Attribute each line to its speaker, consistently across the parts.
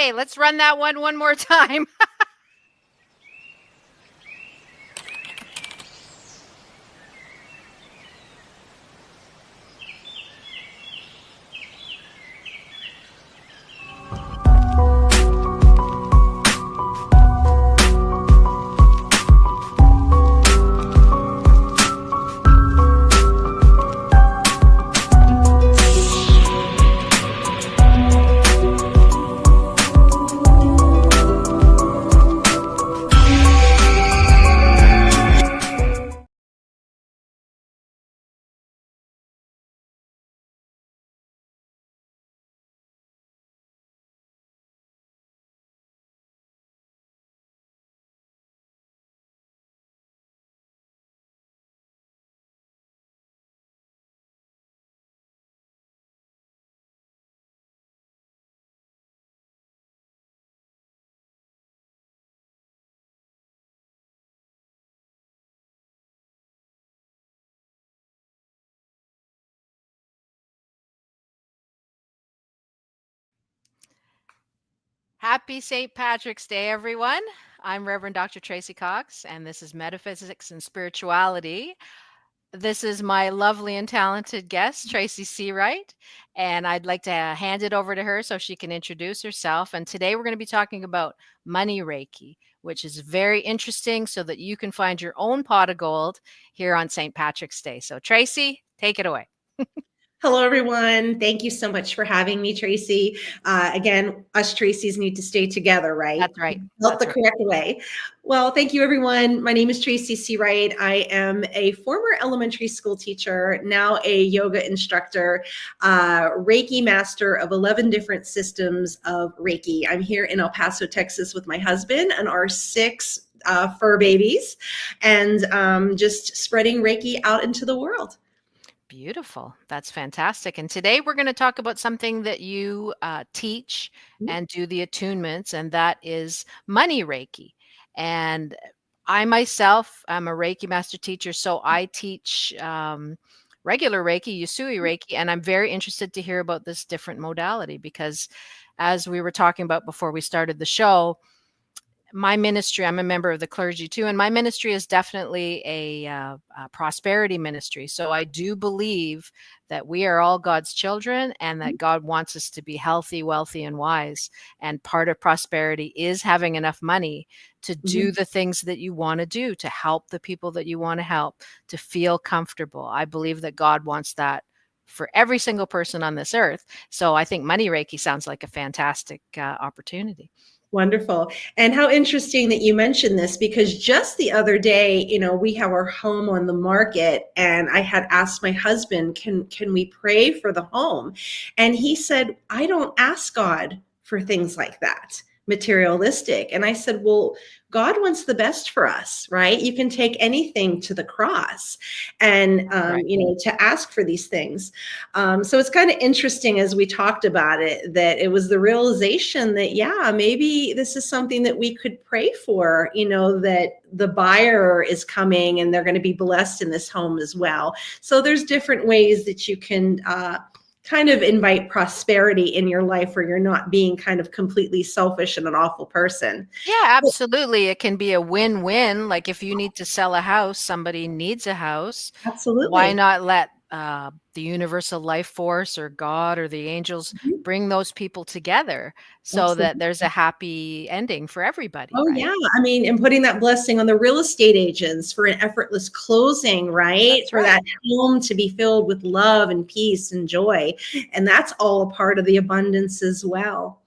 Speaker 1: Okay, let's run that one more time. Happy St. Patrick's Day, everyone. I'm Reverend Dr. Tracy Cox, and this is Metaphysics and Spirituality. This is my lovely and talented guest, Tracy Searight, and I'd like to hand it over to her so she can introduce herself. And today we're going to be talking about Money Reiki, which is very interesting so that you can find your own pot of gold here on St. Patrick's Day. So Tracy, take it away.
Speaker 2: Hello, everyone. Thank you so much for having me, Tracy. Again, us Tracys need to stay together, right?
Speaker 1: That's right.
Speaker 2: Felt the correct way. Well, thank you, everyone. My name is Tracy Searight. I am a former elementary school teacher, now a yoga instructor, Reiki Master of 11 different systems of Reiki. I'm here in El Paso, Texas with my husband and our 6 fur babies, and just spreading Reiki out into the world.
Speaker 1: Beautiful. That's fantastic. And today we're going to talk about something that you teach and do the attunements, and that is Money Reiki. And I myself, I'm a Reiki Master Teacher, so I teach regular Reiki, Usui Reiki, and I'm very interested to hear about this different modality because as we were talking about before we started the show, my ministry, I'm a member of the clergy too, and my ministry is definitely a prosperity ministry. So I do believe that we are all God's children and that God wants us to be healthy, wealthy, and wise. And part of prosperity is having enough money to do the things that you want to do, to help the people that you want to help, to feel comfortable. I believe that God wants that for every single person on this earth. So I think Money Reiki sounds like a fantastic opportunity.
Speaker 2: Wonderful. And how interesting that you mentioned this, because just the other day, we have our home on the market, and I had asked my husband, can we pray for the home? And he said, I don't ask God for things like that, materialistic. And I said, well, God wants the best for us, right? You can take anything to the cross and, to ask for these things. So it's kind of interesting as we talked about it, that it was the realization that, yeah, maybe this is something that we could pray for, that the buyer is coming and they're going to be blessed in this home as well. So there's different ways that you can, kind of invite prosperity in your life where you're not being kind of completely selfish and an awful person.
Speaker 1: Yeah, absolutely. It can be a win-win. Like if you need to sell a house, somebody needs a house.
Speaker 2: Absolutely.
Speaker 1: Why not let the universal life force or God or the angels bring those people together so that there's a happy ending for everybody?
Speaker 2: Oh,
Speaker 1: right?
Speaker 2: yeah. I mean, and putting that blessing on the real estate agents for an effortless closing, right?
Speaker 1: That's
Speaker 2: For that home to be filled with love and peace and joy. And that's all a part of the abundance as well.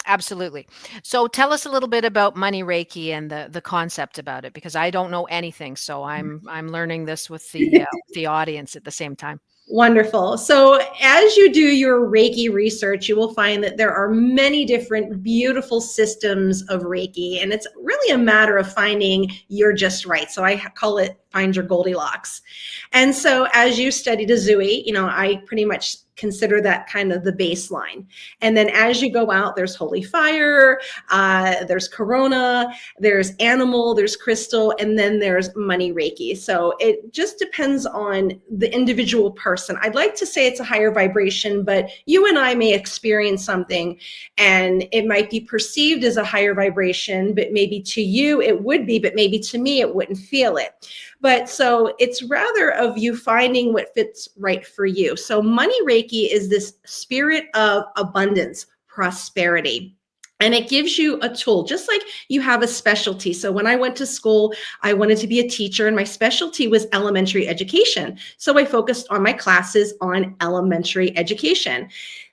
Speaker 1: Absolutely. So tell us a little bit about Money Reiki and the concept about it, because I don't know anything. So I'm learning this with the audience at the same time.
Speaker 2: Wonderful. So as you do your Reiki research, you will find that there are many different beautiful systems of Reiki, and it's really a matter of finding you're just right. So I call it find your Goldilocks. And so as you study to Zooey, I pretty much consider that kind of the baseline. And then as you go out, there's holy fire, there's Corona, there's animal, there's crystal, and then there's money Reiki. So it just depends on the individual person. I'd like to say it's a higher vibration, but you and I may experience something and it might be perceived as a higher vibration, but maybe to you it would be, but maybe to me it wouldn't feel it. But so it's rather of you finding what fits right for you. So money Reiki is this spirit of abundance, prosperity. And it gives you a tool, just like you have a specialty. So when I went to school, I wanted to be a teacher and my specialty was elementary education. So I focused on my classes on elementary education.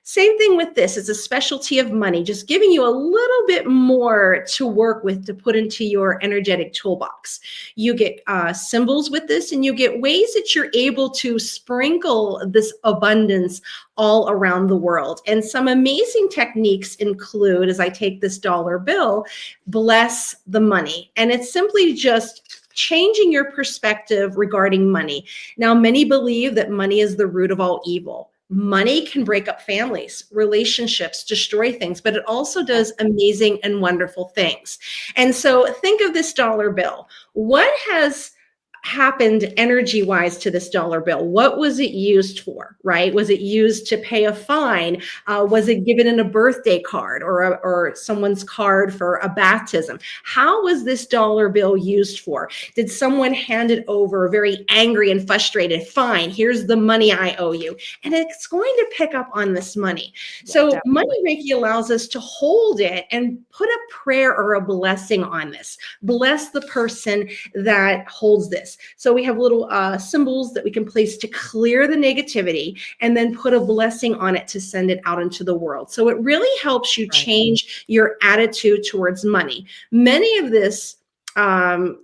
Speaker 2: Same thing with this. It's a specialty of money, just giving you a little bit more to work with, to put into your energetic toolbox. You get symbols with this, and you get ways that you're able to sprinkle this abundance all around the world. And some amazing techniques include, as I take this dollar bill, bless the money. And it's simply just changing your perspective regarding money. Now, many believe that money is the root of all evil. Money can break up families, relationships, destroy things, but it also does amazing and wonderful things. And so think of this dollar bill. What has happened energy wise to this dollar bill? What was it used for, right? Was it used to pay a fine? Was it given in a birthday card or someone's card for a baptism? How was this dollar bill used for? Did someone hand it over very angry and frustrated? Fine, here's the money I owe you. And it's going to pick up on this money. So
Speaker 1: definitely.
Speaker 2: money Reiki allows us to hold it and put a prayer or a blessing on this. Bless the person that holds this. So we have little symbols that we can place to clear the negativity and then put a blessing on it to send it out into the world. So it really helps you change your attitude towards money. Many of this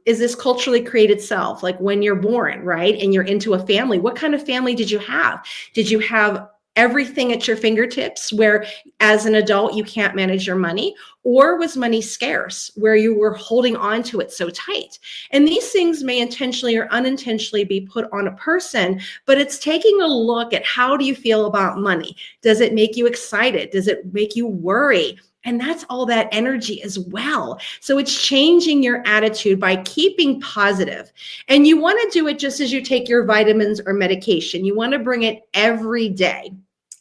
Speaker 2: is this culturally created self, like when you're born, right? And you're into a family. What kind of family did you have? Did you have everything at your fingertips where as an adult you can't manage your money? Or was money scarce where you were holding on to it so tight? And these things may intentionally or unintentionally be put on a person, but it's taking a look at how do you feel about money? Does it make you excited? Does it make you worry? And that's all that energy as well. So it's changing your attitude by keeping positive. And you want to do it just as you take your vitamins or medication. You want to bring it every day.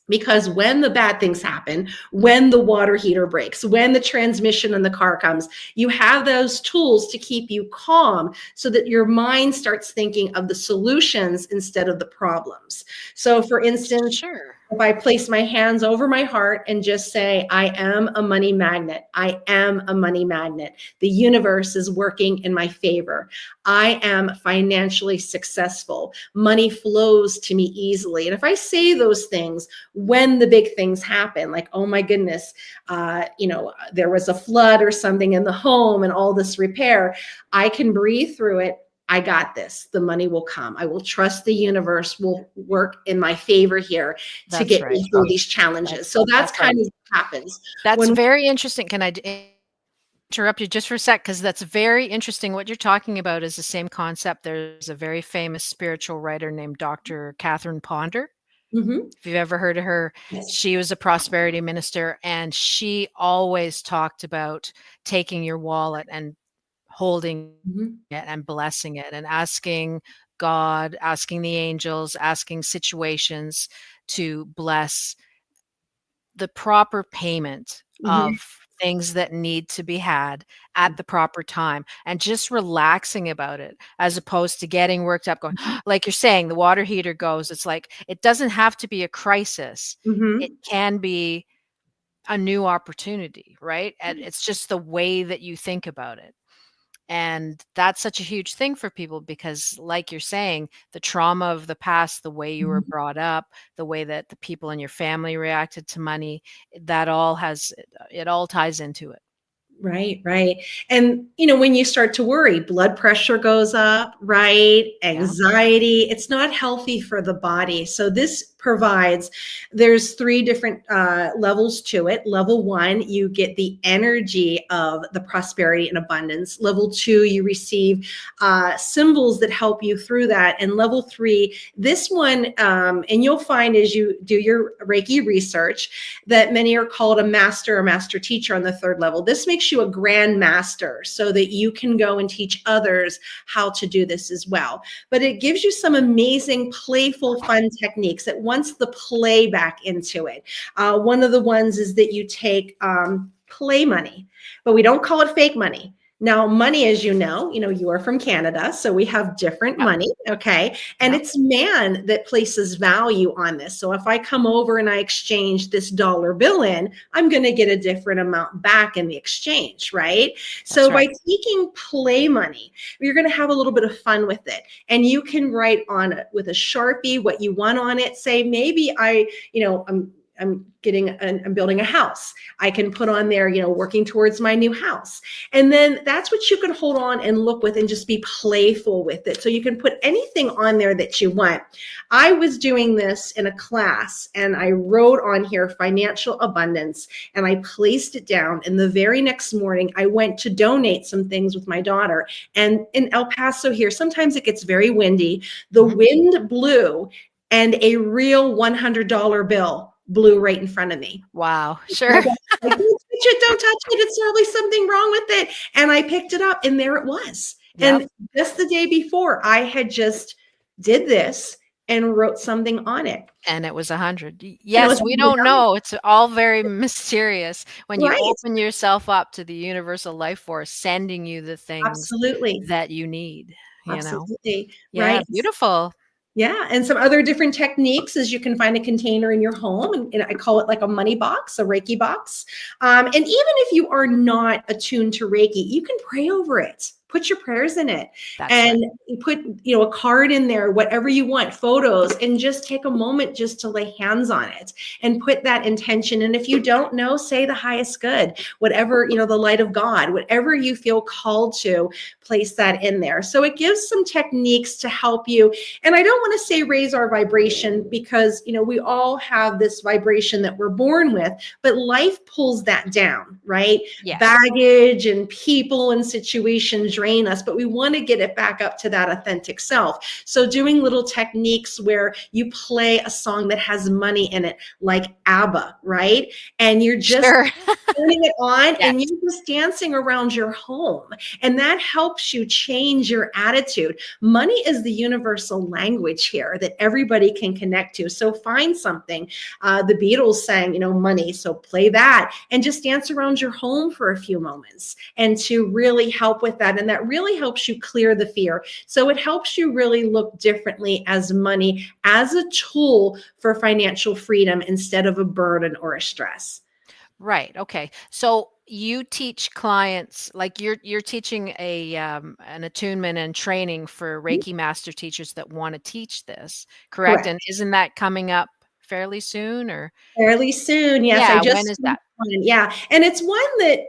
Speaker 2: Because when the bad things happen, when the water heater breaks, when the transmission in the car comes, you have those tools to keep you calm so that your mind starts thinking of the solutions instead of the problems. So for instance,
Speaker 1: Sure.
Speaker 2: if I place my hands over my heart and just say, I am a money magnet. I am a money magnet. The universe is working in my favor. I am financially successful. Money flows to me easily. And if I say those things, when the big things happen, like, oh my goodness, there was a flood or something in the home and all this repair, I can breathe through it. I got this. The money will come. I will trust the universe will work in my favor here to
Speaker 1: That's
Speaker 2: get
Speaker 1: right.
Speaker 2: me through these challenges. So that's kind of what happens.
Speaker 1: That's
Speaker 2: When
Speaker 1: very interesting. Can I interrupt you just for a sec? Because that's very interesting. What you're talking about is the same concept. There's a very famous spiritual writer named Dr. Catherine Ponder.
Speaker 2: Mhm.
Speaker 1: If you've ever heard of her,
Speaker 2: Yes.
Speaker 1: she was a prosperity minister, and she always talked about taking your wallet and holding
Speaker 2: Mhm.
Speaker 1: it and blessing it and asking God, asking the angels, asking situations to bless the proper payment
Speaker 2: Mhm.
Speaker 1: of things that need to be had at the proper time, and just relaxing about it as opposed to getting worked up going like you're saying, the water heater goes, it's like it doesn't have to be a crisis. It
Speaker 2: Mhm.
Speaker 1: can be a new opportunity, right? And it's just the way that you think about it. And that's such a huge thing for people because, like you're saying, the trauma of the past, the way you were
Speaker 2: Mhm.
Speaker 1: brought up, the way that the people in your family reacted to money, that all has it all ties into it.
Speaker 2: Right, right. And when you start to worry, blood pressure goes up, right?
Speaker 1: Yeah.
Speaker 2: Anxiety, it's not healthy for the body. So this provides, there's 3 different levels to it. Level 1, you get the energy of the prosperity and abundance. Level 2, you receive symbols that help you through that. And level 3, this one, and you'll find as you do your Reiki research that many are called a master or master teacher on the 3rd level. This makes you a grand master so that you can go and teach others how to do this as well. But it gives you some amazing, playful, fun techniques that wants the play back into it. One of the ones is that you take play money, but we don't call it fake money. Now, money, as you know, you are from Canada, so we have different
Speaker 1: Yep.
Speaker 2: money, okay? And
Speaker 1: Yep.
Speaker 2: it's man that places value on this. So if I come over and I exchange this dollar bill in, I'm going to get a different amount back in the exchange, right?
Speaker 1: That's
Speaker 2: So by
Speaker 1: right.
Speaker 2: taking play money, you're going to have a little bit of fun with it. And you can write on it with a Sharpie what you want on it. Say, maybe I'm building a house. I can put on there, working towards my new house. And then that's what you can hold on and look with and just be playful with it. So you can put anything on there that you want. I was doing this in a class and I wrote on here financial abundance and I placed it down. And the very next morning, I went to donate some things with my daughter. And in El Paso here, sometimes it gets very windy. The
Speaker 1: Mhm.
Speaker 2: wind blew and a real $100 bill blew right in front of me.
Speaker 1: Wow.
Speaker 2: My
Speaker 1: Sure.
Speaker 2: dad's like, don't touch it, don't touch it. It's probably something wrong with it. And I picked it up and there it was.
Speaker 1: Yep.
Speaker 2: And just the day before, I had just did this and wrote something on it.
Speaker 1: And it was 100.
Speaker 2: And it was
Speaker 1: Yes, we don't know. It's all very mysterious when you
Speaker 2: right.
Speaker 1: open yourself up to the universal life force sending you the things
Speaker 2: Absolutely.
Speaker 1: that you need, you know?
Speaker 2: Absolutely.
Speaker 1: Yeah,
Speaker 2: Right.
Speaker 1: beautiful.
Speaker 2: Yeah, and some other different techniques is you can find a container in your home, and I call it like a money box, a Reiki box. And even if you are not attuned to Reiki, you can pray over it. Put your prayers in it,
Speaker 1: That's
Speaker 2: and
Speaker 1: right.
Speaker 2: you put a card in there, whatever you want, photos, and just take a moment just to lay hands on it and put that intention. And if you don't know, say the highest good, whatever the light of God, whatever you feel called to, place that in there. So it gives some techniques to help you. And I don't want to say raise our vibration because, we all have this vibration that we're born with, but life pulls that down, right?
Speaker 1: Yes.
Speaker 2: Baggage and people and situations drain us, but we want to get it back up to that authentic self. So doing little techniques where you play a song that has money in it, like ABBA, right? And you're just
Speaker 1: Sure.
Speaker 2: turning it on
Speaker 1: Yes.
Speaker 2: and you're just dancing around your home. And that helps you change your attitude. Money is the universal language here that everybody can connect to. So find something. The Beatles sang, money. So play that and just dance around your home for a few moments and to really help with that. And that really helps you clear the fear. So it helps you really look differently as money as a tool for financial freedom instead of a burden or a stress.
Speaker 1: Right. Okay. So you teach clients like you're teaching an attunement and training for Reiki Master Teachers that want to teach this, correct? And
Speaker 2: Correct.
Speaker 1: isn't that coming up fairly soon or
Speaker 2: Fairly soon. Yes, I
Speaker 1: yeah, when
Speaker 2: just
Speaker 1: is
Speaker 2: finished
Speaker 1: that?
Speaker 2: one. Yeah. And it's one that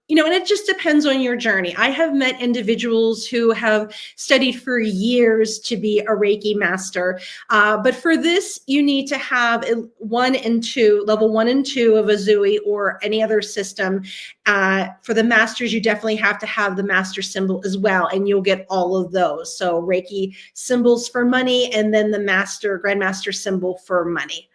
Speaker 2: and it just depends on your journey. I have met individuals who have studied for years to be a Reiki master. But for this, you need to have level 1 and 2 of Azui or any other system. For the masters, you definitely have to have the master symbol as well, and you'll get all of those. So Reiki symbols for money, and then the grandmaster symbol for money.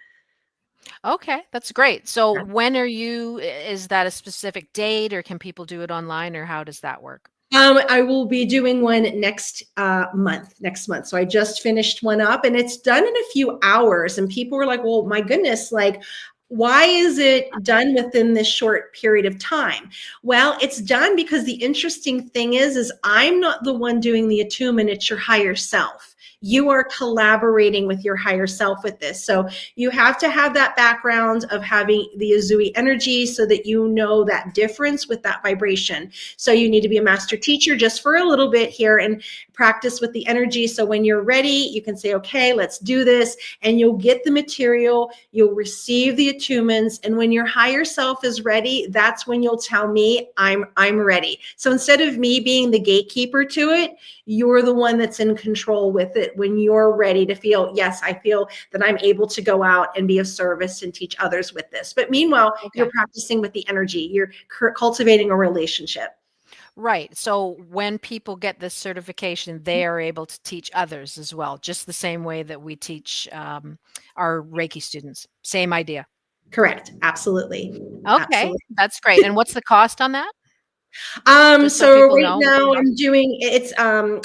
Speaker 1: Okay, that's great. So when is that a specific date or can people do it online or how does that work?
Speaker 2: I will be doing one next month. So I just finished one up and it's done in a few hours. And people were like, well, my goodness, like, why is it done within this short period of time? Well, it's done because the interesting thing is I'm not the one doing the attunement, it's your higher self. You are collaborating with your higher self with this. So you have to have that background of having the Azui energy so that you know that difference with that vibration. So you need to be a master teacher just for a little bit here and practice with the energy. So when you're ready, you can say, okay, let's do this. And you'll get the material, you'll receive the attunements. And when your higher self is ready, that's when you'll tell me I'm ready. So instead of me being the gatekeeper to it, you're the one that's in control with it it when you're ready to feel, yes, I feel that I'm able to go out and be of service and teach others with this. But meanwhile, you're
Speaker 1: Okay.
Speaker 2: practicing with the energy, you're cultivating a relationship.
Speaker 1: Right. So when people get this certification, they are able to teach others as well, just the same way that we teach our Reiki students. Same idea.
Speaker 2: Correct. Absolutely.
Speaker 1: Okay,
Speaker 2: Absolutely.
Speaker 1: that's great. And what's the cost on that? Just so
Speaker 2: So
Speaker 1: people
Speaker 2: right
Speaker 1: know what they're
Speaker 2: now
Speaker 1: talking.
Speaker 2: I'm doing it's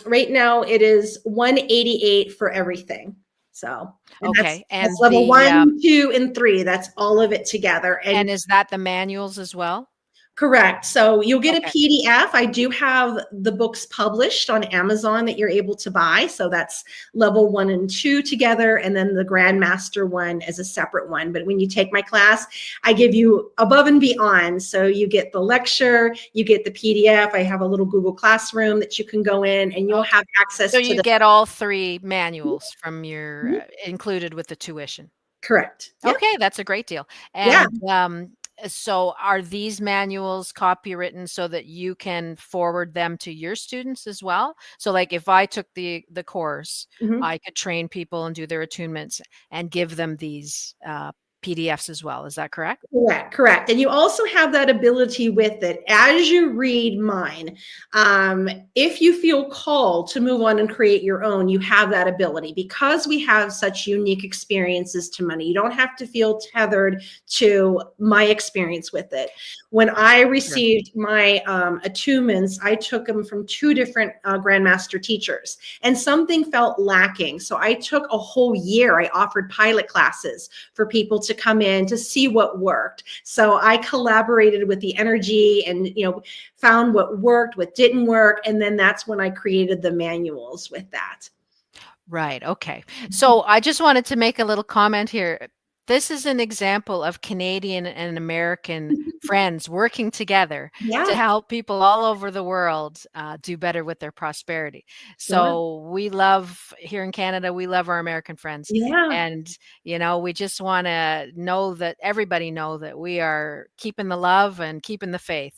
Speaker 2: right now it is 188 for everything. So, and that's
Speaker 1: Okay,
Speaker 2: that's
Speaker 1: and
Speaker 2: level 1, 2, and 3. That's all of it together. And
Speaker 1: is that the manuals as well?
Speaker 2: correct. So you'll get a
Speaker 1: Okay.
Speaker 2: PDF. I do have the books published on Amazon that you're able to buy. So that's level 1 and 2 together, and then the Grandmaster one as a separate one. But when you take my class, I give you above and beyond. So you get the lecture, you get the PDF. I have a little Google Classroom that you can go in, and you'll
Speaker 1: Okay.
Speaker 2: have access
Speaker 1: So
Speaker 2: to
Speaker 1: you
Speaker 2: the.
Speaker 1: get all 3 manuals from your
Speaker 2: Mhm.
Speaker 1: included with the tuition.
Speaker 2: Correct. Yeah.
Speaker 1: Okay, that's a great deal.
Speaker 2: Yeah.
Speaker 1: And, so are these manuals copywritten so that you can forward them to your students as well? So, like, if I took the course,
Speaker 2: Mhm.
Speaker 1: I could train people and do their attunements and give them these, PDFs as well. Is that correct?
Speaker 2: Correct, correct. And you also have that ability with it as you read mine. Um, if you feel called to move on and create your own, you have that ability because we have such unique experiences to money. You don't have to feel tethered to my experience with it. When I
Speaker 1: Sure.
Speaker 2: received my attunements, I took them from 2 different Grandmaster teachers, and something felt lacking. So I took a whole year. I offered pilot classes for people to come in to see what worked. So I collaborated with the energy and, found what worked, what didn't work. And then that's when I created the manuals with that.
Speaker 1: Right, okay. So I just wanted to make a little comment here. This is an example of Canadian and American friends working together to
Speaker 2: Yeah,
Speaker 1: help people all over the world do better with their prosperity.
Speaker 2: sure.
Speaker 1: So we love here in Canada, we love our American friends.
Speaker 2: Yeah,
Speaker 1: And, we just want to know that everybody know that we are keeping the love and keeping the faith.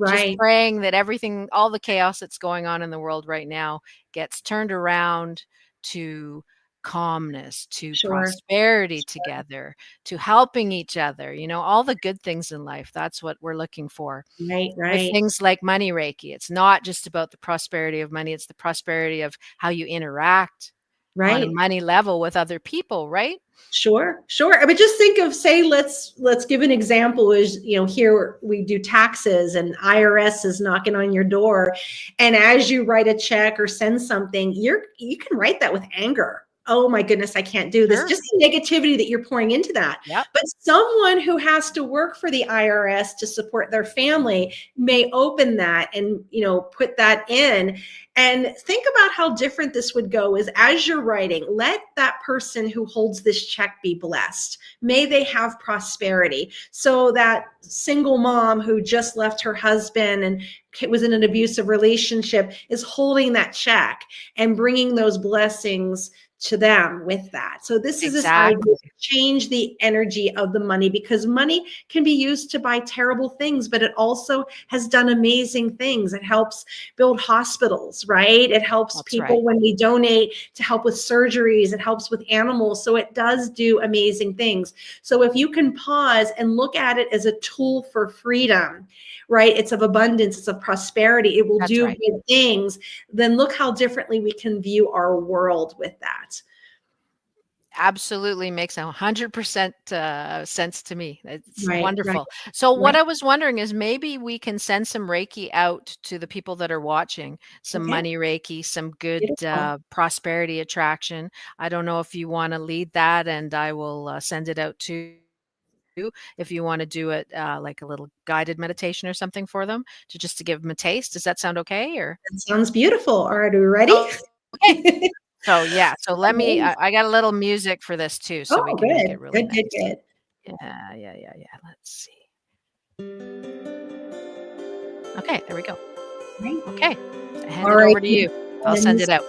Speaker 1: Just
Speaker 2: right.
Speaker 1: praying that everything, all the chaos that's going on in the world right now gets turned around to calmness, to
Speaker 2: Sure.
Speaker 1: prosperity together, to helping each other, all the good things in life. That's what we're looking for
Speaker 2: Right,
Speaker 1: with
Speaker 2: right,
Speaker 1: things like Money Reiki. It's not just about the prosperity of money, it's the prosperity of how you interact on a
Speaker 2: right.
Speaker 1: money level with other people, right?
Speaker 2: Sure, sure. I mean, just think of, say, let's give an example. Is here we do taxes, and IRS is knocking on your door, and as you write a check or send something, you can write that with anger. Oh my goodness, I can't do this.
Speaker 1: Sure.
Speaker 2: Just the negativity that you're pouring into that.
Speaker 1: Yep.
Speaker 2: But someone who has to work for the IRS to support their family may open that and put that in, and think about how different this would go is as you're writing, let that person who holds this check be blessed. May they have prosperity. So that single mom who just left her husband and was in an abusive relationship is holding that check and bringing those blessings to them with that. So this idea
Speaker 1: Exactly.
Speaker 2: to change the energy of the money, because money can be used to buy terrible things, but it also has done amazing things. It helps build hospitals, right? It helps
Speaker 1: That's right.
Speaker 2: people when we donate to help with surgeries. It helps with animals. So it does do amazing things. So if you can pause and look at it as a tool for freedom, right? It's of abundance, it's of prosperity. It will
Speaker 1: That's
Speaker 2: do
Speaker 1: right.
Speaker 2: good things. Then look how differently we can view our world with that.
Speaker 1: Absolutely makes 100% sense to me. It's
Speaker 2: Right, right,
Speaker 1: wonderful. So what
Speaker 2: right.
Speaker 1: I was wondering is maybe we can send some Reiki out to the people that are watching, some
Speaker 2: Okay,
Speaker 1: money Reiki, some good
Speaker 2: beautiful.
Speaker 1: prosperity attraction. I don't know if you want to lead that, and I will send it out to you if you want to do it like a little guided meditation or something for them to give them a taste. Does that sound okay? Or
Speaker 2: That sounds beautiful. All right, are we ready?
Speaker 1: oh, okay. So yeah, so let me
Speaker 2: Amazing.
Speaker 1: I got a little music for this too, so we
Speaker 2: Oh,
Speaker 1: can make it
Speaker 2: good,
Speaker 1: really
Speaker 2: good, good,
Speaker 1: nice.
Speaker 2: good.
Speaker 1: Yeah, yeah, yeah, yeah. Let's see. Okay, there we go.
Speaker 2: Right.
Speaker 1: Okay, hand
Speaker 2: All
Speaker 1: it
Speaker 2: right,
Speaker 1: over to you. I'll send it
Speaker 2: friends.
Speaker 1: out.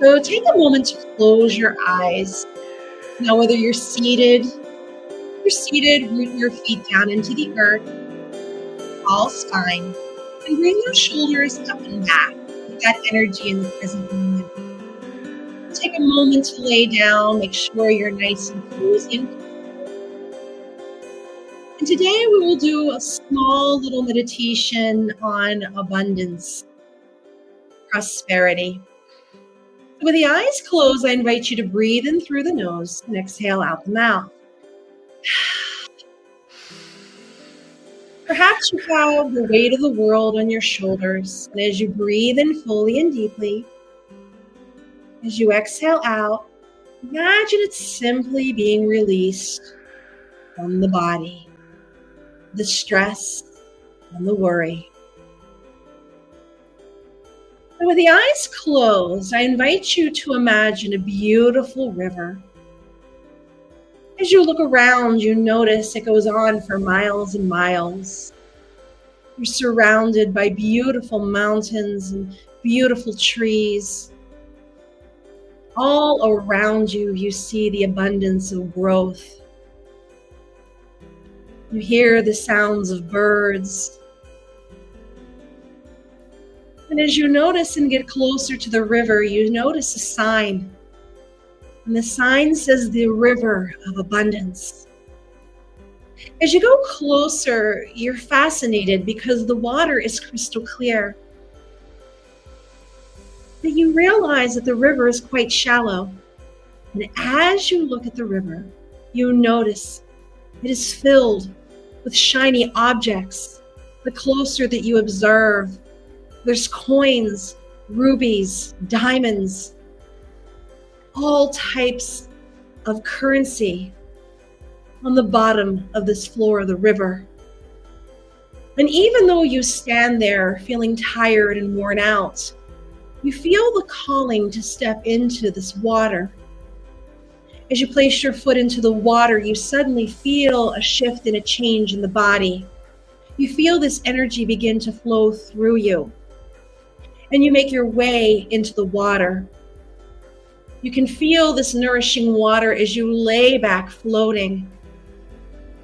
Speaker 2: So take a moment to close your eyes. Now, whether you're seated, root your feet down into the earth, tall spine, and bring your shoulders up and back with that energy in the present moment. Take a moment to lay down, make sure you're nice and cozy and And today we will do a small little meditation on abundance, prosperity. So with the eyes closed, I invite you to breathe in through the nose and exhale out the mouth. Perhaps you have the weight of the world on your shoulders, and as you breathe in fully and deeply, as you exhale out, imagine it's simply being released from the body, the stress and the worry. And with the eyes closed, I invite you to imagine a beautiful river. As you look around, you notice it goes on for miles and miles. You're surrounded by beautiful mountains and beautiful trees. All around you, you see the abundance of growth. You hear the sounds of birds. And as you notice and get closer to the river, you notice a sign. And the sign says the river of abundance. As you go closer, you're fascinated because the water is crystal clear. But you realize that the river is quite shallow. And as you look at the river, you notice it is filled with shiny objects. The closer that you observe, there's coins, rubies, diamonds, all types of currency on the bottom of this floor of the river. And even though you stand there feeling tired and worn out, you feel the calling to step into this water. As you place your foot into the water, you suddenly feel a shift and a change in the body. You feel this energy begin to flow through you. And you make your way into the water. You can feel this nourishing water as you lay back floating.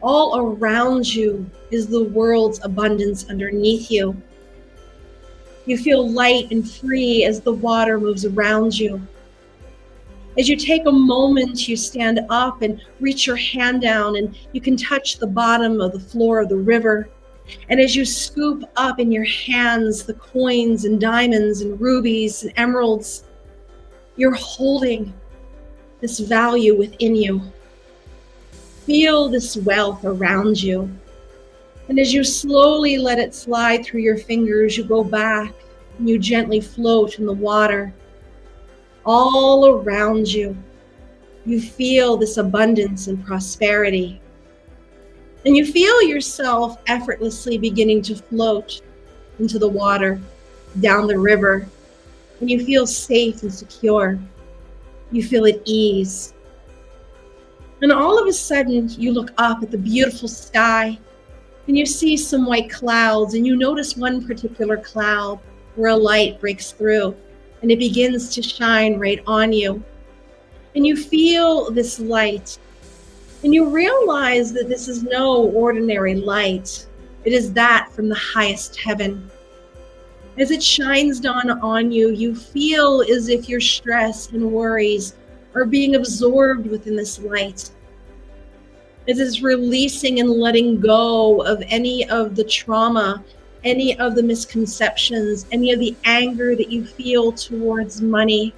Speaker 2: All around you is the world's abundance underneath you. You feel light and free as the water moves around you. As you take a moment, you stand up and reach your hand down, and you can touch the bottom of the floor of the river. And as you scoop up in your hands the coins and diamonds and rubies and emeralds, you're holding this value within you. Feel this wealth around you. And as you slowly let it slide through your fingers, you go back and you gently float in the water. All around you, you feel this abundance and prosperity. And you feel yourself effortlessly beginning to float into the water, down the river. And you feel safe and secure. You feel at ease. And all of a sudden, you look up at the beautiful sky and you see some white clouds, and you notice one particular cloud where a light breaks through and it begins to shine right on you. And you feel this light. And you realize that this is no ordinary light. It is that from the highest heaven. As it shines down on you, you feel as if your stress and worries are being absorbed within this light. As it's releasing and letting go of any of the trauma, any of the misconceptions, any of the anger that you feel towards money.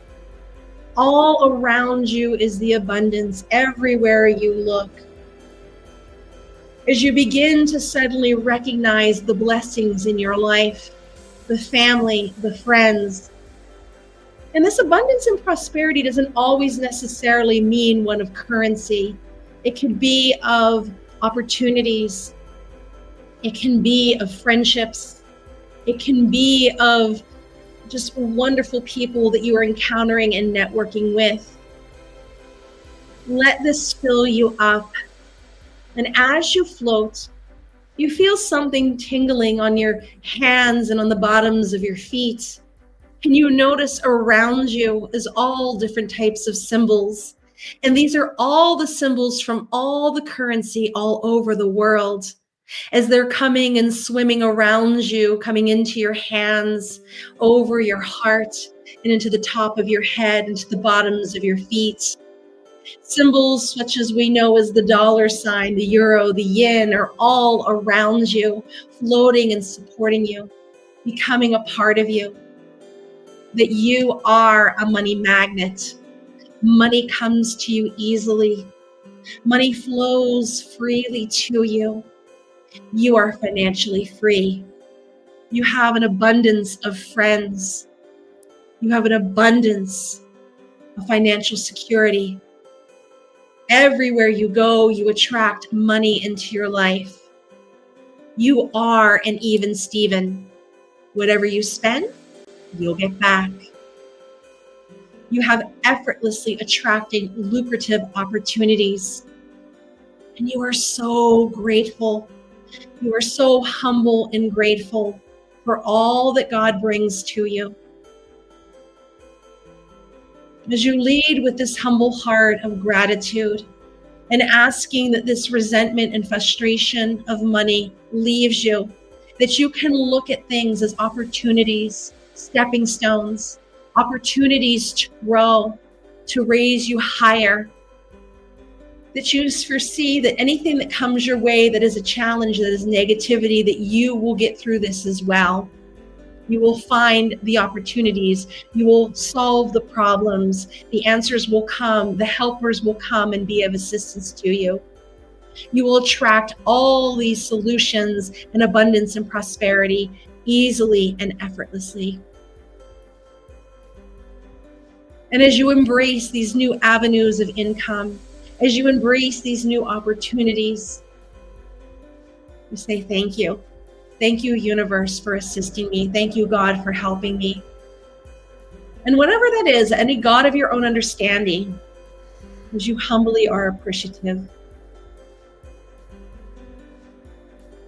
Speaker 2: All around you is the abundance everywhere you look. As you begin to suddenly recognize the blessings in your life, the family, the friends. And this abundance and prosperity doesn't always necessarily mean one of currency. It can be of opportunities. It can be of friendships. It can be of just wonderful people that you are encountering and networking with. Let this fill you up. And as you float, you feel something tingling on your hands and on the bottoms of your feet. And you notice around you is all different types of symbols. And these are all the symbols from all the currency all over the world. As they're coming and swimming around you, coming into your hands, over your heart, and into the top of your head, into the bottoms of your feet. Symbols such as we know as the dollar sign, the euro, the yen are all around you, floating and supporting you, becoming a part of you. That you are a money magnet. Money comes to you easily. Money flows freely to you. You are financially free. You have an abundance of friends. You have an abundance of financial security. Everywhere you go, you attract money into your life. You are an even Steven. Whatever you spend, you'll get back. You have effortlessly attracting lucrative opportunities. And you are so grateful. You are so humble and grateful for all that God brings to you. As you lead with this humble heart of gratitude and asking that this resentment and frustration of money leaves you, that you can look at things as opportunities, stepping stones, opportunities to grow, to raise you higher, that you foresee that anything that comes your way that is a challenge, that is negativity, that you will get through this as well. You will find the opportunities. You will solve the problems. The answers will come. The helpers will come and be of assistance to you. You will attract all these solutions and abundance and prosperity easily and effortlessly. And as you embrace these new avenues of income, as you embrace these new opportunities, you say, thank you. Thank you, universe, for assisting me. Thank you, God, for helping me. And whatever that is, any God of your own understanding, as you humbly are appreciative.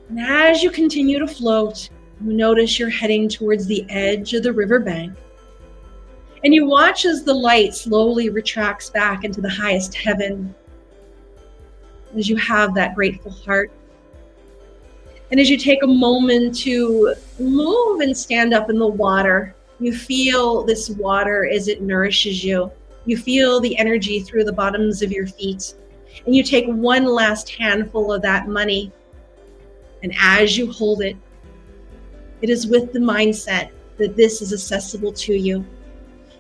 Speaker 2: And as you continue to float, you notice you're heading towards the edge of the riverbank. And you watch as the light slowly retracts back into the highest heaven, as you have that grateful heart. And as you take a moment to move and stand up in the water, you feel this water as it nourishes you. You feel the energy through the bottoms of your feet. And you take one last handful of that money. And as you hold it, it is with the mindset that this is accessible to you.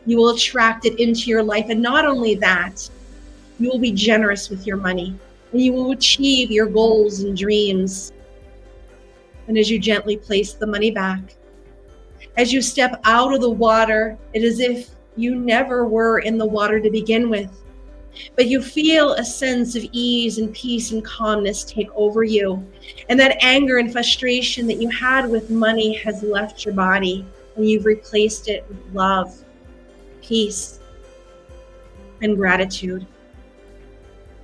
Speaker 2: You will attract it into your life. And not only that, you will be generous with your money. And you will achieve your goals and dreams. And as you gently place the money back, as you step out of the water, it is as if you never were in the water to begin with. But you feel a sense of ease and peace and calmness take over you. And that anger and frustration that you had with money has left your body, and you've replaced it with love, peace, and gratitude.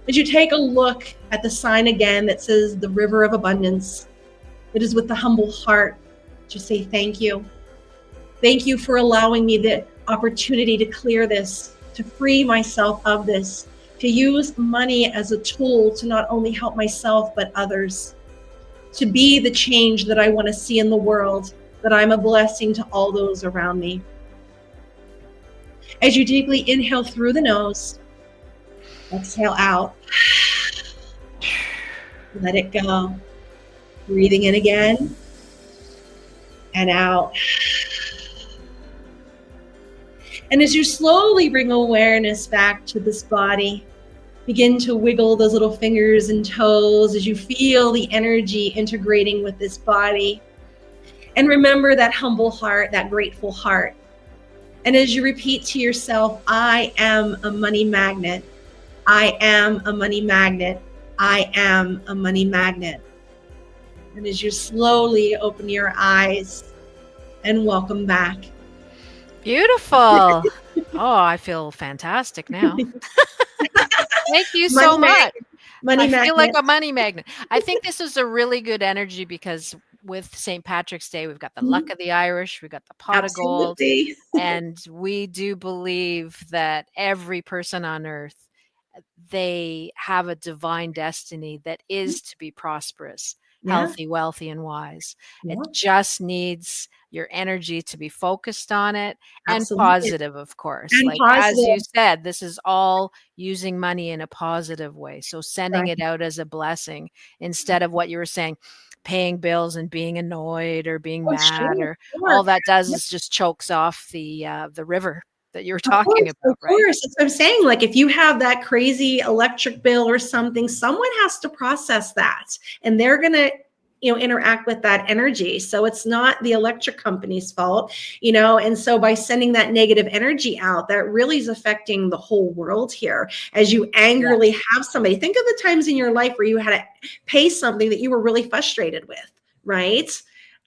Speaker 2: As you take a look at the sign again that says the river of abundance, it is with the humble heart to say thank you. Thank you for allowing me the opportunity to clear this, to free myself of this, to use money as a tool to not only help myself, but others, to be the change that I want to see in the world, that I'm a blessing to all those around me. As you deeply inhale through the nose, exhale out, let it go. Breathing in again and out. And as you slowly bring awareness back to this body, begin to wiggle those little fingers and toes as you feel the energy integrating with this body. And remember that humble heart, that grateful heart. And as you repeat to yourself, I am a money magnet. I am a money magnet. I am a money magnet. And as you slowly open your eyes and welcome back.
Speaker 1: Beautiful. Oh, I feel fantastic now. Thank you so much. I feel like a money magnet. I think this is a really good energy because with St. Patrick's Day, we've got the luck of the Irish, we've got the pot of gold, and we do believe that every person on earth, they have a divine destiny that is to be prosperous.
Speaker 2: Yeah.
Speaker 1: healthy, wealthy, and wise. It
Speaker 2: Yeah.
Speaker 1: just needs your energy to be focused on it and
Speaker 2: Absolutely.
Speaker 1: positive, of course.
Speaker 2: And
Speaker 1: Like, as you
Speaker 2: positive.
Speaker 1: said, this is all using money in a positive way. So sending
Speaker 2: Right.
Speaker 1: it out as a blessing instead of what you were saying, paying bills and being annoyed or being
Speaker 2: Oh,
Speaker 1: mad,
Speaker 2: sure,
Speaker 1: or
Speaker 2: sure.
Speaker 1: all that does is just chokes off the river that you were
Speaker 2: Of
Speaker 1: talking
Speaker 2: course, of
Speaker 1: about, right?
Speaker 2: course. That's what I'm saying. Like if you have that crazy electric bill or something, someone has to process that and they're going to, interact with that energy. So it's not the electric company's fault, and so by sending that negative energy out, that really is affecting the whole world here. As you
Speaker 1: Yeah,
Speaker 2: angrily have somebody, think of the times in your life where you had to pay something that you were really frustrated with, right?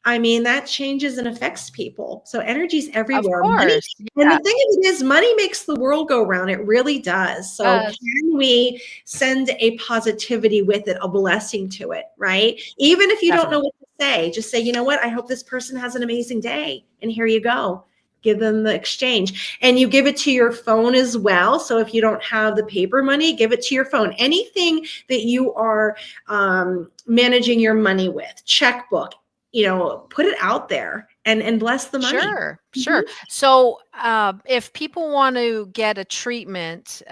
Speaker 2: I mean, that changes and affects people. So energy's
Speaker 1: of
Speaker 2: everywhere. Money,
Speaker 1: course.
Speaker 2: and the
Speaker 1: Yeah,
Speaker 2: thing of it is, money makes the world go round. It really does. So
Speaker 1: does.
Speaker 2: can we send a positivity with it, a blessing to it, right? Even if you don't know
Speaker 1: Definitely.
Speaker 2: what to say, just say, you know what? I hope this person has an amazing day. And here you go. Give them the exchange. And you give it to your phone as well. So if you don't have the paper money, give it to your phone. Anything that you are managing your money with, checkbook, put it out there and bless the money.
Speaker 1: Sure,
Speaker 2: Mhm.
Speaker 1: sure. So, if people want to get a treatment,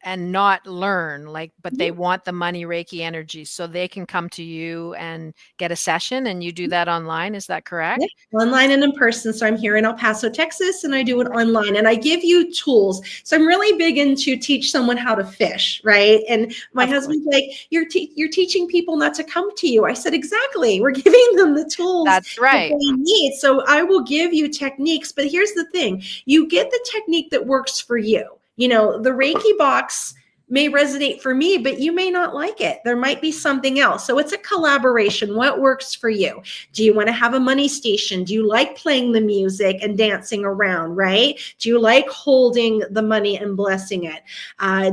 Speaker 1: and not learn, like, but they
Speaker 2: Mhm.
Speaker 1: want the money Reiki energy, so they can come to you and get a session, and you do that online, is that
Speaker 2: Yeah,
Speaker 1: correct?
Speaker 2: online and in person. So I'm here in El Paso, Texas, and I do it online and I give you tools. So I'm really big into teach someone how to fish, right? And my
Speaker 1: Of course.
Speaker 2: husband's like, you're teaching people not to come to you. I said, exactly. We're giving them the tools
Speaker 1: That's
Speaker 2: that
Speaker 1: right.
Speaker 2: they need. So I will give you techniques, but here's the thing. You get the technique that works for you. The Reiki box may resonate for me, but you may not like it. There might be something else. So it's a collaboration. What works for you? Do you want to have a money station? Do you like playing the music and dancing around, right? Do you like holding the money and blessing it?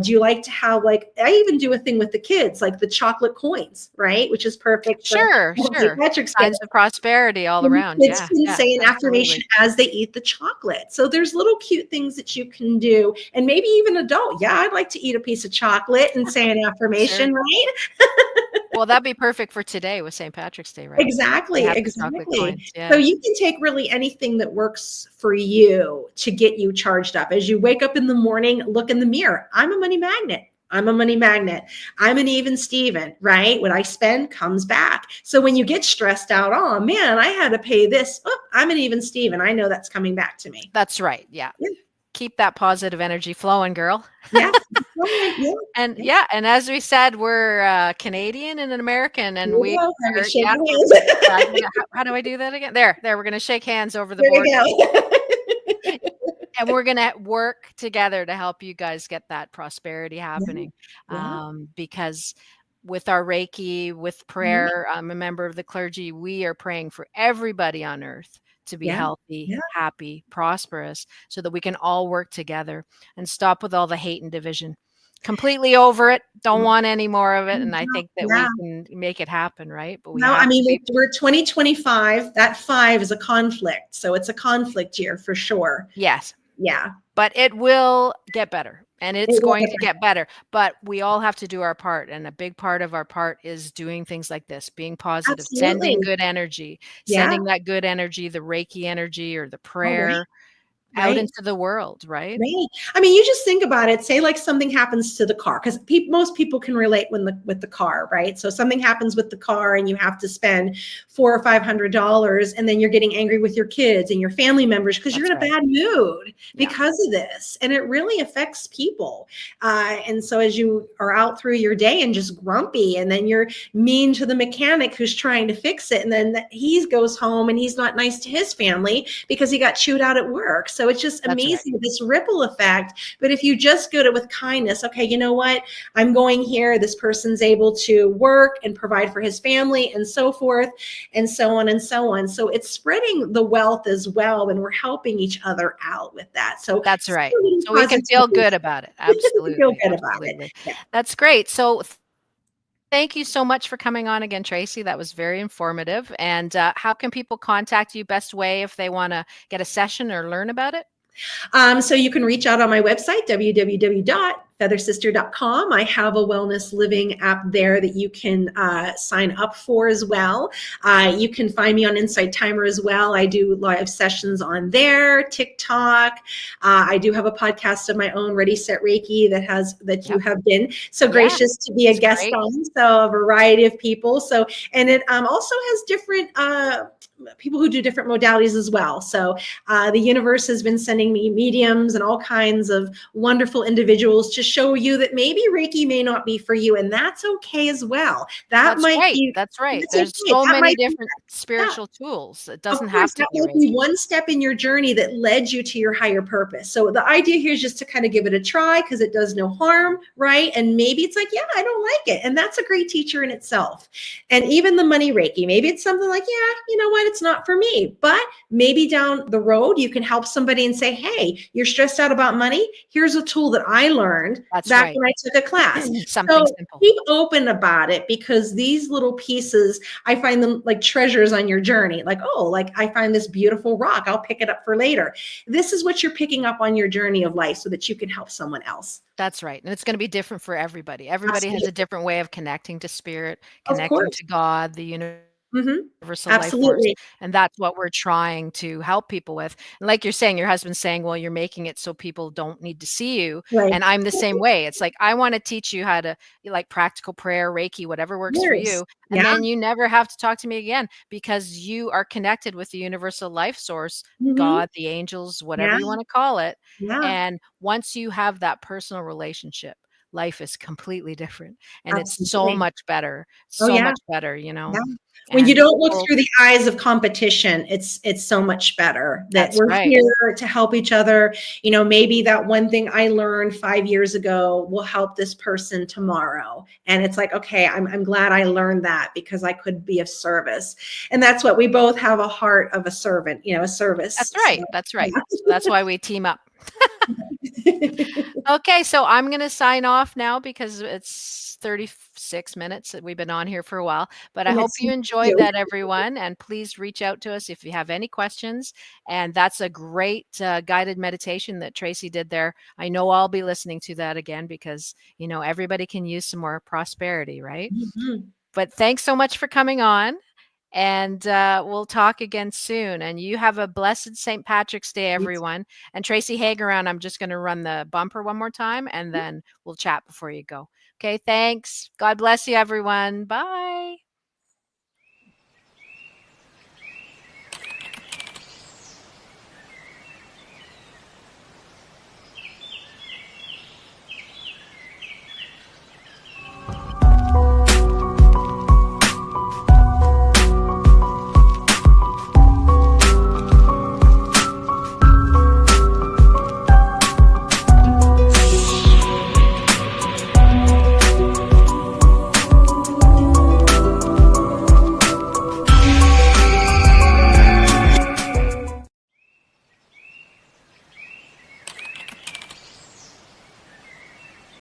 Speaker 2: Do you like to have, like, I even do a thing with the kids, like the chocolate coins, right? Which is perfect for
Speaker 1: Sure,
Speaker 2: St.
Speaker 1: sure.
Speaker 2: Patrick's Day.
Speaker 1: Signs of prosperity all
Speaker 2: And
Speaker 1: around.
Speaker 2: kids
Speaker 1: Yeah,
Speaker 2: can
Speaker 1: yeah,
Speaker 2: say an affirmation
Speaker 1: absolutely.
Speaker 2: as they eat the chocolate. So there's little cute things that you can do. And maybe even adult. Yeah, I'd like to eat a piece of chocolate and say an
Speaker 1: Sure.
Speaker 2: affirmation, right?
Speaker 1: Well, that'd be perfect for today with St. Patrick's Day, right? They
Speaker 2: Exactly,
Speaker 1: have the chocolate
Speaker 2: exactly.
Speaker 1: coins,
Speaker 2: So
Speaker 1: yeah.
Speaker 2: you can take really anything that works for you to get you charged up. As you wake up in the morning, look in the mirror. I'm a money magnet. I'm a money magnet. I'm an even Steven, right? What I spend comes back. So when you get stressed out, oh man, I had to pay this. Oh, I'm an even Steven. I know that's coming back to me.
Speaker 1: That's right, yeah.
Speaker 2: Yeah,
Speaker 1: Keep that positive energy flowing, girl.
Speaker 2: yeah, yeah,
Speaker 1: And
Speaker 2: yeah.
Speaker 1: yeah, and as we said, we're, Canadian and an American,
Speaker 2: Here
Speaker 1: and
Speaker 2: we
Speaker 1: we
Speaker 2: go. I'm gonna
Speaker 1: are,
Speaker 2: shake
Speaker 1: yeah, we're
Speaker 2: hands.
Speaker 1: I'm gonna how do I do that again? There, we're gonna shake hands over the
Speaker 2: There we
Speaker 1: border,
Speaker 2: go.
Speaker 1: and we're gonna work together to help you guys get that prosperity
Speaker 2: Yeah,
Speaker 1: happening,
Speaker 2: yeah.
Speaker 1: because with our Reiki, with
Speaker 2: Mhm.
Speaker 1: prayer, I'm a member of the clergy, we are praying for everybody on earth to be
Speaker 2: Yeah,
Speaker 1: healthy,
Speaker 2: yeah.
Speaker 1: happy, prosperous, so that we can all work together and stop with all the hate and division. Completely over it, don't want any more of it, and I think that
Speaker 2: Yeah.
Speaker 1: we can make it happen, right? But we
Speaker 2: No,
Speaker 1: have
Speaker 2: I
Speaker 1: to
Speaker 2: mean,
Speaker 1: be.
Speaker 2: we're 2025. That 5 is a conflict. So it's a conflict year for sure.
Speaker 1: Yes,
Speaker 2: Yeah.
Speaker 1: but it will get better, and
Speaker 2: It
Speaker 1: it's
Speaker 2: will
Speaker 1: going
Speaker 2: get
Speaker 1: to
Speaker 2: better.
Speaker 1: get better, but we all have to do our part, and a big part of our part is doing things like this, being positive, sending
Speaker 2: Absolutely.
Speaker 1: good energy,
Speaker 2: Yeah.
Speaker 1: sending that good energy, the Reiki energy or the
Speaker 2: All right.
Speaker 1: prayer out
Speaker 2: Right.
Speaker 1: into the world, right?
Speaker 2: Right. I mean, you just think about it. Say like something happens to the car, because most people can relate with the car, right? So something happens with the car, and you have to spend $400 or $500, and then you're getting angry with your kids and your family members because you're
Speaker 1: That's
Speaker 2: in a
Speaker 1: right.
Speaker 2: bad mood
Speaker 1: Yeah,
Speaker 2: because of this, and it really affects people. And so as you are out through your day and just grumpy, and then you're mean to the mechanic who's trying to fix it, and then he goes home and he's not nice to his family because he got chewed out at work. So it's just
Speaker 1: that's right.
Speaker 2: amazing, this ripple effect. But if you just go to it with kindness, okay, you know what? I'm going here. This person's able to work and provide for his family and so forth and so on and so on. So it's spreading the wealth as well. And we're helping each other out with that. So
Speaker 1: That's right.
Speaker 2: spreading
Speaker 1: So we can feel
Speaker 2: positivity.
Speaker 1: good about it.
Speaker 2: Feel
Speaker 1: Absolutely,
Speaker 2: good about it.
Speaker 1: absolutely.
Speaker 2: Yeah.
Speaker 1: That's great. So thank you so much for coming on again, Tracy. That was very informative. And how can people contact you best way if they want to get a session or learn about it?
Speaker 2: So you can reach out on my website, www feathersister.com. I have a wellness living app there that you can sign up for as well. You can find me on Insight Timer as well. I do live sessions on there, TikTok. I do have a podcast of my own, Ready Set Reiki, that you
Speaker 1: Yep.
Speaker 2: have been so
Speaker 1: Yeah,
Speaker 2: gracious to be a
Speaker 1: it's
Speaker 2: guest
Speaker 1: great.
Speaker 2: on. So a variety of people. So, and it also has different people who do different modalities as well. So the universe has been sending me mediums and all kinds of wonderful individuals to show you that maybe Reiki may not be for you, and that's okay as well. That
Speaker 1: That's
Speaker 2: might
Speaker 1: right,
Speaker 2: be
Speaker 1: that's right.
Speaker 2: that's
Speaker 1: There's
Speaker 2: okay.
Speaker 1: so
Speaker 2: That
Speaker 1: many
Speaker 2: might be
Speaker 1: different
Speaker 2: yeah.
Speaker 1: spiritual tools. It
Speaker 2: Of
Speaker 1: doesn't
Speaker 2: course,
Speaker 1: have to
Speaker 2: that
Speaker 1: be
Speaker 2: might be
Speaker 1: Reiki.
Speaker 2: one step in your journey that led you to your higher purpose. So the idea here is just to kind of give it a try because it does no harm, right? And maybe it's like, yeah, I don't like it. And that's a great teacher in itself. And even the money Reiki, maybe it's something like, yeah, you know what, it's not for me. But maybe down the road, you can help somebody and say, hey, you're stressed out about money. Here's a tool that I learned
Speaker 1: That's
Speaker 2: back
Speaker 1: right.
Speaker 2: when I took a class.
Speaker 1: Something
Speaker 2: So
Speaker 1: simple.
Speaker 2: keep open about it because these little pieces, I find them like treasures on your journey. Like, oh, like I find this beautiful rock. I'll pick it up for later. This is what you're picking up on your journey of life so that you can help someone else.
Speaker 1: That's right, and it's gonna be different for everybody. Everybody has a
Speaker 2: Absolutely.
Speaker 1: different way of connecting to spirit,
Speaker 2: Of
Speaker 1: connecting
Speaker 2: course.
Speaker 1: to God, the
Speaker 2: Hmm.
Speaker 1: universal life force,
Speaker 2: Absolutely.
Speaker 1: and that's what we're trying to help people with. And like you're saying, your husband's saying, "Well, you're making it so people don't need to see you,"
Speaker 2: Right.
Speaker 1: and I'm the same way. It's like, I wanna teach you how to like practical prayer, Reiki, whatever works for
Speaker 2: Yes.
Speaker 1: you, and
Speaker 2: Yeah.
Speaker 1: then you never have to talk to me again because you are connected with the universal life source,
Speaker 2: Hmm.
Speaker 1: God, the angels, whatever
Speaker 2: Yeah.
Speaker 1: you wanna call it,
Speaker 2: Yeah.
Speaker 1: and once you have that personal relationship, life is completely different, and it's
Speaker 2: Absolutely. Oh,
Speaker 1: so
Speaker 2: yeah.
Speaker 1: much better,
Speaker 2: Yeah. When you
Speaker 1: and
Speaker 2: don't look
Speaker 1: people
Speaker 2: through the eyes of competition, it's so much better that
Speaker 1: that's
Speaker 2: we're
Speaker 1: right.
Speaker 2: here to help each other. You know, maybe that one thing I learned 5 years ago will help this person tomorrow. And it's like, okay, I'm glad I learned that because I could be of service. And that's what we both have a heart of a servant, you know, a service.
Speaker 1: That's
Speaker 2: So
Speaker 1: right, that's right.
Speaker 2: yeah.
Speaker 1: So that's why we team up. Okay, so I'm gonna sign off now because it's 36 minutes that we've been on here for a while, but I
Speaker 2: And
Speaker 1: hope
Speaker 2: it's
Speaker 1: you enjoyed
Speaker 2: you.
Speaker 1: that, everyone, and please reach out to us if you have any questions, and that's a great, guided meditation that Tracy did there. I know I'll be listening to that again because, everybody can use some more prosperity, right?
Speaker 2: Mhm.
Speaker 1: But thanks so much for coming on, and we'll talk again soon. And you have a blessed St. Patrick's Day,
Speaker 2: You too.
Speaker 1: everyone. And Tracy, hang around. I'm just going to run the bumper one more time, and then we'll chat before you go. Okay, thanks. God bless you, everyone. Bye.